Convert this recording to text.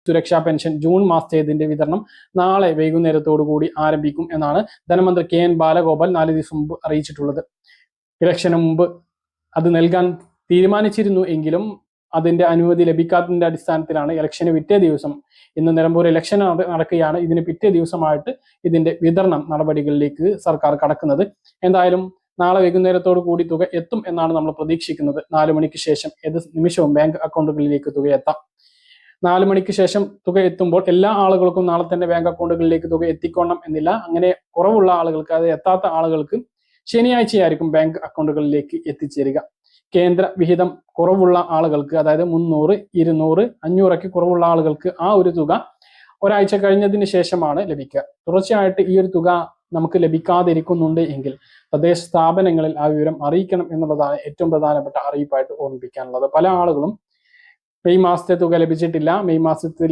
സുരക്ഷാ pension June മാസത്തേതിന്റെ വിതരണം നാളെ വൈകുന്നേരത്തോടു കൂടി ആരംഭിക്കും എന്നാണ് ധനമന്ത്രി KN ബാലഗോപാൽ 4 ദിവസം മുമ്പ് അറിയിച്ചിട്ടുള്ളത്. ഇലക്ഷന് മുമ്പ് അത് നൽകാൻ തീരുമാനിച്ചിരുന്നു എങ്കിലും അതിന്റെ അനുമതി ലഭിക്കാത്തതിന്റെ അടിസ്ഥാനത്തിലാണ് ഇലക്ഷന് പിറ്റേ ദിവസം, ഇന്ന് നിലമ്പൂർ ഇലക്ഷൻ നടക്കുകയാണ്, ഇതിന് പിറ്റേ ദിവസമായിട്ട് ഇതിന്റെ വിതരണം നടപടികളിലേക്ക് സർക്കാർ കടക്കുന്നത്. എന്തായാലും നാളെ വൈകുന്നേരത്തോടു കൂടി തുക എത്തും എന്നാണ് നമ്മൾ പ്രതീക്ഷിക്കുന്നത്. 4 മണിക്ക് ശേഷം ഏത് നിമിഷവും ബാങ്ക് അക്കൗണ്ടുകളിലേക്ക് തുക എത്താം. 4 മണിക്ക് ശേഷം തുക എത്തുമ്പോൾ എല്ലാ ആളുകൾക്കും നാളെ തന്നെ ബാങ്ക് അക്കൗണ്ടുകളിലേക്ക് തുക എത്തിക്കൊള്ളണം എന്നില്ല. അങ്ങനെ കുറവുള്ള ആളുകൾക്ക്, അത് എത്താത്ത ആളുകൾക്ക് ശനിയാഴ്ചയായിരിക്കും ബാങ്ക് അക്കൗണ്ടുകളിലേക്ക് എത്തിച്ചേരുക. കേന്ദ്ര വിഹിതം കുറവുള്ള ആളുകൾക്ക്, അതായത് 300, 200, 500 കുറവുള്ള ആളുകൾക്ക് ആ ഒരു തുക ഒരാഴ്ച കഴിഞ്ഞതിന് ശേഷമാണ് ലഭിക്കുക. തുടർച്ചയായിട്ട് ഈ ഒരു തുക നമുക്ക് ലഭിക്കാതിരിക്കുന്നുണ്ട് എങ്കിൽ തദ്ദേശ സ്ഥാപനങ്ങളിൽ ആ വിവരം അറിയിക്കണം എന്നുള്ളതാണ് ഏറ്റവും പ്രധാനപ്പെട്ട അറിയിപ്പായിട്ട് ഓർമ്മിപ്പിക്കാനുള്ളത്. പല ആളുകളും മെയ് മാസത്തെ തുക ലഭിച്ചിട്ടില്ല, മെയ് മാസത്തിൽ